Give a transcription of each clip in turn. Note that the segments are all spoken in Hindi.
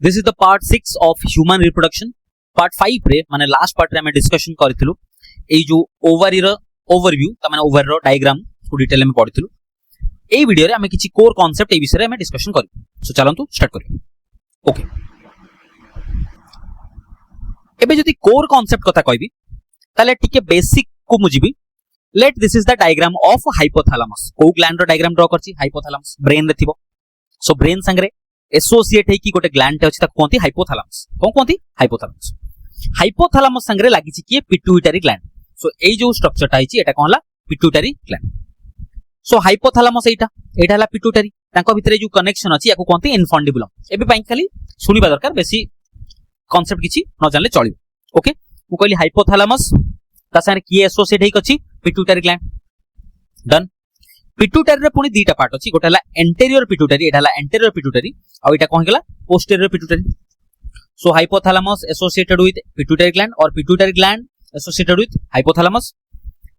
This is the part 6 of human reproduction. Part 5 रे माने लास्ट पार्ट रे हम डिस्कशन करथिलु एई जो ओवरी रो ओवरव्यू त माने ओवर रो डायग्राम को डिटेल में पढिथिलु. एई वीडियो रे हम किछि कोर कांसेप्ट एई विषय रे हम डिस्कशन करियो. सो चलंतु स्टार्ट करियो. ओके, एबे जति कोर कांसेप्ट कथा कहबी ताले टिके बेसिक को मुजिबी. Let this is the diagram of hypothalamus. को ग्लैंड रो डायग्राम ड्रा करछि. हाइपोथैलेमस ब्रेन रे थिबो. सो ब्रेन संगरे एसोसिएट है कि गोटे ग्लैंड अछि ताको कोंती हाइपोथैलेमस. कोन कोंती हाइपोथैलेमस. हाइपोथैलेमस संगरे लागि छि कि पिट्यूटरी ग्लैंड. सो एई जो स्ट्रक्चर टा आइछि एटा कोनला पिट्यूटरी ग्लैंड. सो हाइपोथैलेमस एटा हला पिट्यूटरी. तांको भितरे जो कनेक्शन अछि याको कोंती इनफंडिबुलम. एबे पई खाली सुनिबा दरकार, बेसी कांसेप्ट किछि न जानले चलिबो. ओके, मु कहली हाइपोथैलेमस ता संगे कि एसोसिएट है अछि पिट्यूटरी ग्लैंड. डन. पिट्यूटरी रे पुनी दीटा पार्ट अछि. गोटे हला एंटीरियर पिट्यूटरी, एटा हला एंटीरियर पिट्यूटरी और एटा कोन गेला posterior pituitary. So hypothalamus associated with pituitary gland और pituitary gland associated with hypothalamus.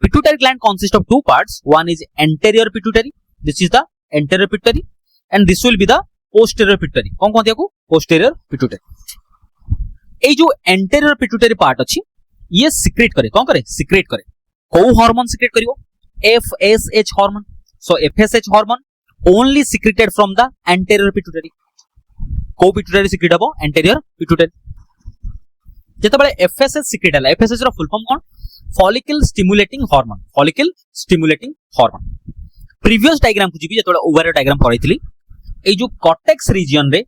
Pituitary gland consists of two parts. One is anterior pituitary. This is the anterior pituitary and this will be the posterior pituitary. कोन कोन दियाको posterior pituitary. ए जो anterior pituitary part अछि ये सिक्रेट करे. कोन करे? सिक्रेट करे. को हार्मोन सिक्रेट करिवो? FSH hormone. So FSH hormone only secreted from the anterior pituitary. को pituitary secrete हबो? Anterior pituitary. जेतबेले FSH secrete हला, FSH रो फुल फॉर्म कोन? Follicle stimulating hormone. Follicle stimulating hormone. Previous diagram को जिबी जेतबेले ओवर डायग्राम पढाइतली. ए जो कॉर्टेक्स रीजन रे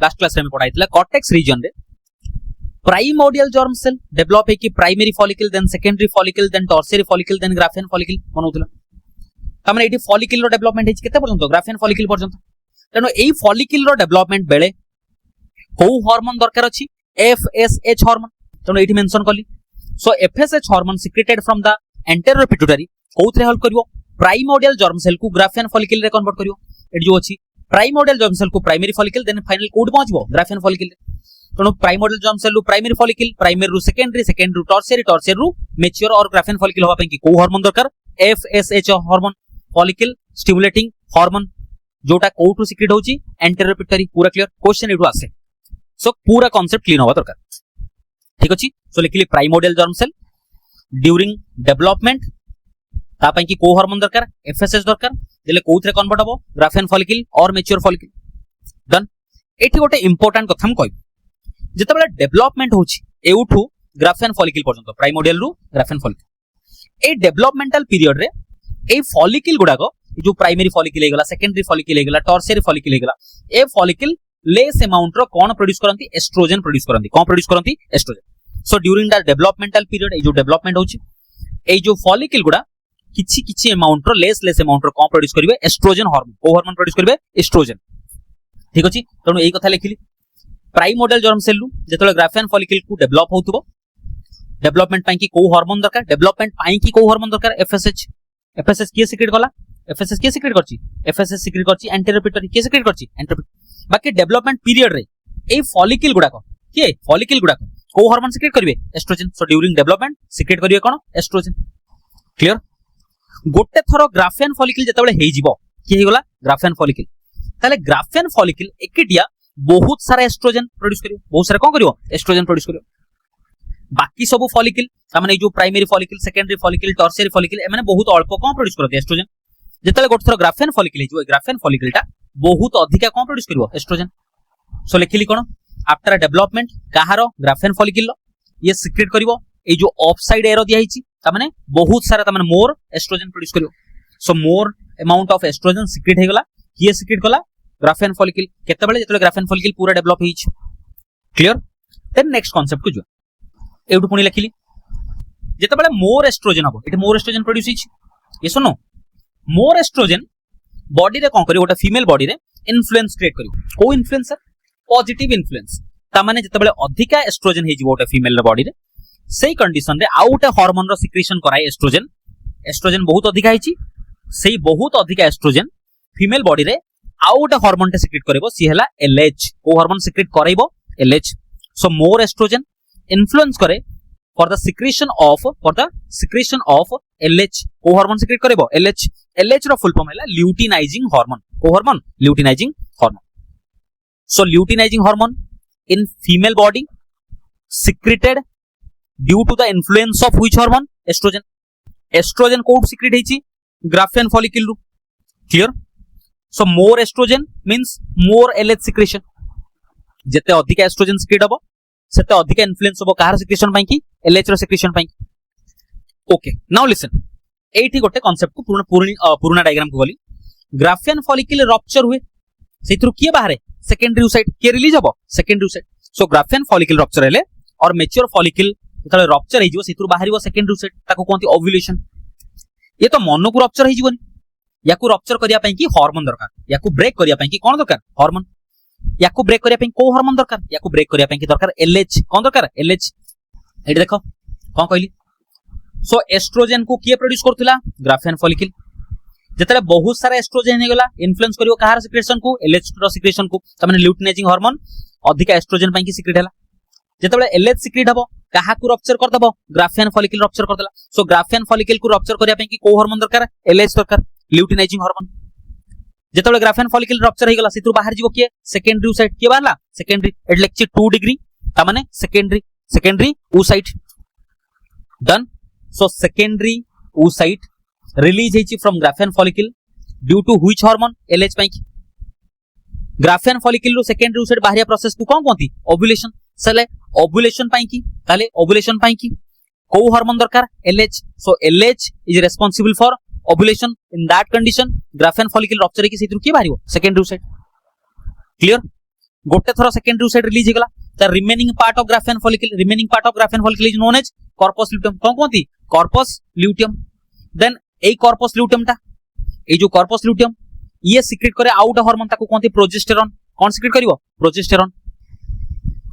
लास्ट क्लास रे हम पढाइतला. कॉर्टेक्स रीजन रे प्राइमोर्डियल जर्म सेल डेवलप है कि primary follicle, then secondary follicle, then tertiary follicle, then Graafian follicle बनौतला. तमने एठी फॉलिकल रो डेवलपमेंट है केते पर्यंत? ग्राफियन फॉलिकल पर्यंत. तनो एई फॉलिकल रो डेवलपमेंट बेले को हार्मोन दरकार अछि? FSH hormone. तनो एठी मेंशन करली. सो FSH hormone secreted from the anterior pituitary कोथरे हेल्प करिवो? प्राइमोर्डियल जर्म सेल को ग्राफियन फॉलिकल रे कन्वर्ट करिवो. एठी जो अछि प्राइमोर्डियल जर्म सेल को प्राइमरी फॉलिकल, देन फाइनल कोड पहुंचबो ग्राफियन फॉलिकल रे. तनो प्राइमोर्डियल जर्म सेल रु प्राइमरी फॉलिकल, प्राइमरी रु सेकेंडरी, सेकेंडरी रु टर्शियरी, टर्शियरी रु मैच्योर और ग्राफियन फॉलिकल होबा पई कि को हार्मोन दरकार? FSH hormone, follicle stimulating hormone, जोटा कोठु सिक्रेट होची? Anterior pituitary. पूरा क्लियर? क्वेश्चन एठु आसे. सो पूरा कांसेप्ट क्लीन होबा दरकार. ठीक अछि. सो लिखली primordial germ cell during development ता पई कि को हार्मोन दरकार? FSH दरकार. देले कोथरे कन्वर्ट होबो? ग्राफियन फॉलिकल और मैच्योर फॉलिकल. डन. एठी गोटे इंपोर्टेंट कथा हम कहबी. जेतबेले डेवलपमेंट होची एउठु ग्राफियन फॉलिकल पर्यंत, प्राइमोर्डियल रु ग्राफियन फॉलिकल, ए डेवलपमेंटल पीरियड रे ए फॉलिकल गुडाको जो प्राइमरी फॉलिकल हेगला, सेकेंडरी फॉलिकल हेगला, टर्शियरी फॉलिकल हेगला, ए फॉलिकल लेस अमाउंट रो कोन प्रोड्यूस करंती? एस्ट्रोजन प्रोड्यूस करंती. कोन प्रोड्यूस करंती? Oestrogen. So during the developmental period ए जो डेवलपमेंट होची ए जो फॉलिकल गुडा किछि किछि अमाउंट रो लेस अमाउंट रो कोन प्रोड्यूस करिवे? Oestrogen hormone. को हार्मोन प्रोड्यूस करिवे? एस्ट्रोजन. ठीक अछि. तणु एई कथा लिखिली. प्राइमोर्डियल जर्म सेल रु जेतले ग्राफियन फॉलिकल को डेवलप होतबो, डेवलपमेंट पई कि को हार्मोन दरकार? डेवलपमेंट पई कि को हार्मोन दरकार? FSH. FSH के सिक्रेट कला? FSH के सिक्रेट करची? FSH सिक्रेट करची एंटीरियर पिट्यूटरी. के सिक्रेट करची? एंटीरियर. बाकी डेवलपमेंट पीरियड रे ए फॉलिकल गुडा को के फॉलिकल गुडा को हार्मोन सिक्रेट करिवे? Oestrogen. So during development secrete करिवे कोन? एस्ट्रोजन. क्लियर? गोटे थरो ग्राफियन फॉलिकल जेतबेले हेइ जिवो कि हेगला ग्राफियन फॉलिकल, ताले ग्राफियन फॉलिकल एकटिया बहुत सारा एस्ट्रोजन प्रोड्यूस करियो. बहुत सारा कोन करियो? एस्ट्रोजन प्रोड्यूस करियो. बाकी सब फॉलिकल तामाने जो primary follicle, secondary follicle, tertiary follicle ए माने बहुत अल्प कोन प्रोड्यूस करते? एस्ट्रोजन. जेतले गोटे थरो ग्राफियन फॉलिकल जो ग्राफियन फॉलिकलटा बहुत अधिक कोन प्रोड्यूस करिवो? एस्ट्रोजन. सो लिखिली कोन? आफ्टर डेवलपमेंट काहारो? ग्राफियन फॉलिकल ये सिक्रेट करिवो ए जो ऑफ साइड एरो दिया हिची तामाने बहुत सारा तामाने मोर एस्ट्रोजन प्रोड्यूस करिवो. So more amount of oestrogen secrete हेगला. किए सिक्रेट कला? Graafian follicle. केतेबेले? जेतले ग्राफियन फॉलिकल पूरा डेवलप हिच. क्लियर? देन नेक्स्ट कांसेप्ट को जो एउटु पुनी लिखिली. जेतेबेले मोर एस्ट्रोजन हबो, एठी मोर एस्ट्रोजन प्रोड्यूस हिच. ये सुनो, मोर एस्ट्रोजन बॉडी रे कोन करियो? गोटा फीमेल बॉडी रे इन्फ्लुएंस क्रिएट करियो. को इन्फ्लुएंस? Positive influence. ता माने जेतेबेले अधिका एस्ट्रोजन हे जिवो गोटा फीमेल रे बॉडी रे, सेही कंडीशन रे आउ गोटे हार्मोन रो सिक्रेशन कराय एस्ट्रोजन. एस्ट्रोजन बहुत अधिका हिची, सेही बहुत अधिका एस्ट्रोजन फीमेल बॉडी रे आउ गोटे हार्मोन टे सिक्रेट करबो. सी हला LH. को हार्मोन सिक्रेट करैबो? LH. सो मोर एस्ट्रोजन इन्फ्लुएंस करे for the secretion of LH. को हार्मोन सिक्रेट करबो? LH. LH रो फुल फॉर्म हला ल्यूटिनाइजिंग हार्मोन. को hormone? Luteinizing hormone. So luteinizing hormone in female body secreted due to the influence of which hormone? Estrogen. Estrogen code secrete ହେଇଛି Graafian follicle ରୁ. Clear? So more estrogen means more LH secretion. ଯେତେ ଅଧିକା estrogen secrete ହବ ସେତେ ଅଧିକା influence ହବ କାହାର secretion ପାଇଁ କି? LH ର secretion ପାଇଁ. Okay, now listen. ଏଇଠି ଗୋଟେ concept କୁ ପୁରୁଣା diagram କୁ ଗଲି. Graafian follicle rupture हुए ସେଇଥିରୁ କିଏ ବାହାରେ? Secondary oocyte. କିଏ release ହବ? Secondary oocyte. So Graafian follicle rupture ହେଲେ और mature follicle ଯେତେବେଳେ rupture ହେଇଯିବ ସେଇଥିରୁ ବାହାରିବ secondary oocyte, ତାକୁ କୁହନ୍ତି ovulation. ये तो ମନକୁ rupture ହେଇଯିବନି, याकू rupture କରିବା ପାଇଁ କି hormone ଦରକାର, याकू break କରିବା ପାଇଁ କି କଣ ଦରକାର? hormone. याकू break କରିବା ପାଇଁ କୋଉ hormone ଦରକାର? याकू break କରିବା ପାଇଁ କି ଦରକାର LH. କଣ ଦରକାର? LH. ଏଠି ଦେଖ କଣ କହିଲି? सो एस्ट्रोजेन को किए प्रोड्यूस करथिला? Graafian follicle. जेतेले बहुत सारा एस्ट्रोजेन हेगला इन्फ्लुएंस करियो कहार सिक्रेशन को? LH रो सिक्रेशन को. त माने ल्यूटिनाइजिंग हार्मोन अधिका एस्ट्रोजेन ପାଇଁ କି सिक्रेट हैला. जेतेले LH सिक्रेट हबो कहा को रप्चर कर दबो? ग्राफियन फॉलिकल रप्चर कर देला. सो ग्राफियन फॉलिकल को रप्चर करिया ପାଇଁ କି को हार्मोन दरकार? LH दरकार, ल्यूटिनाइजिंग हार्मोन. जेतेले ग्राफियन फॉलिकल रप्चर हेगला सेतु बाहर जीवो किए? Secondary oocyte. किए बाहरला? सेकेंडरी. एट लेक्चर 2 डिग्री त माने secondary oocyte. Done. So secondary oocyte release ହେଇଛି from Graafian follicle due to which hormone? LH ପାଇଁ କି. Graafian follicle ରୁ secondary oocyte ବାହାରିया process କୁ କଣ କହନ୍ତି? ovulation. ସଲେ ovulation ପାଇଁ କି ତାଲେ ovulation ପାଇଁ କି କୋଉ hormone ଦରକାର? LH. So LH is responsible for ovulation. In that condition Graafian follicle rupture ହେଇକି ସେଇଥିରୁ କିଏ ବାହାରିବ? secondary oocyte. Clear? ଗୋଟେ ଥର secondary oocyte release ହେଇଗଲା, the remaining part of Graafian follicle is known as corpus luteum. कौन कौन थी? corpus luteum. then এই corpus luteum टा, এই जो corpus luteum ये सिक्रेट करे आउट हार्मोन ताको कौन थी? प्रोजेस्टेरॉन. कौन सिक्रेट करिवो? प्रोजेस्टेरॉन.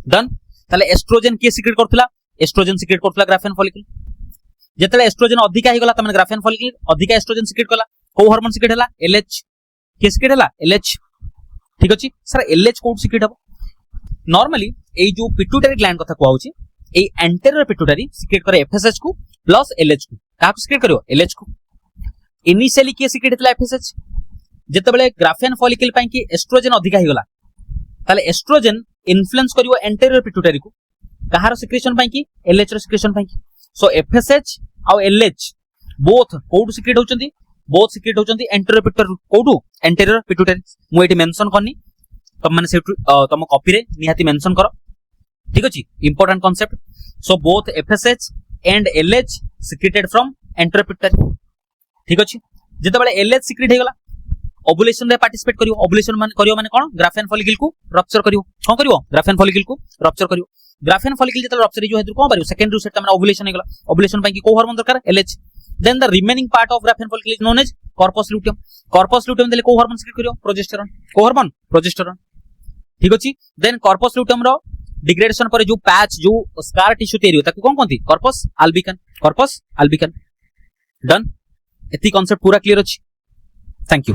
डन. ताले एस्ट्रोजन किए सिक्रेट करथला? एस्ट्रोजन सिक्रेट करथला ग्राफियन फॉलिकल. जेतले एस्ट्रोजन अधिका हे गला त माने ग्राफियन फॉलिकल अधिका एस्ट्रोजन सिक्रेट कला. को हार्मोन सिक्रेट हला? LH. के सिक्रेट हला? LH. ठीक अछि सर. LH कोड सिक्रेट हबो. नॉर्मली এই जो पिट्यूटरी ग्लैंड कथा कहउची এই एंटेरियर पिट्यूटरी सिक्रेट करे FSH को प्लस LH को. का को सिक्रेट करियो? LH को. इनिशियली के सिक्रेट हेतला FSH. जेतेबेले ग्राफियन फॉलिकल ପାଇଁ कि एस्ट्रोजन अधिका हेगला ताले एस्ट्रोजन इन्फ्लुएंस करियो एंटेरियर पिट्यूटरी को कहार सिक्रेशन ପାଇଁ कि? LH रो सिक्रेशन ପାଇଁ कि. सो FSH और LH बोथ कोड सिक्रेट होचंदी? बोथ सिक्रेट होचंदी एंटेरियर पिट्यूटरी. कोडू? Anterior pituitary. मु एटी मेंशन करनी, तम माने से तम कॉपी रे निहाती मेंशन करो. ठीक अछि. Important concept. So both FSH and LH secreted from anterior pituitary. ठीक अछि. जेतेबेले LH सिक्रेट हेगला ओवुलेशन रे पार्टिसिपेट करियो. ओवुलेशन माने कोन? ग्राफियन फॉलिकल को रप्चर करियो. कोन करियो? ग्राफियन फॉलिकल को रप्चर करियो. ग्राफियन फॉलिकल जेतेबेले रप्चर हिजो हेतु कोन करियो? सेकेंडरी oocyte त माने ओवुलेशन हेगला. ओवुलेशन ପାଇଁ कि को हार्मोन दरकार? LH. Then the remaining part of Graafian follicle is known as corpus luteum. corpus luteum देले को हार्मोन सिक्रेट करियो? प्रोजेस्टेरॉन. को हार्मोन? प्रोजेस्टेरॉन. ठीक अछि. देन corpus luteum रो डिग्रेडेशन पर जो पैच जो स्कार टिश्यू तैयारी होता है कौन कौन थी? corpus albicans. डन. एती कांसेप्ट पूरा क्लियर अछि. Thank you.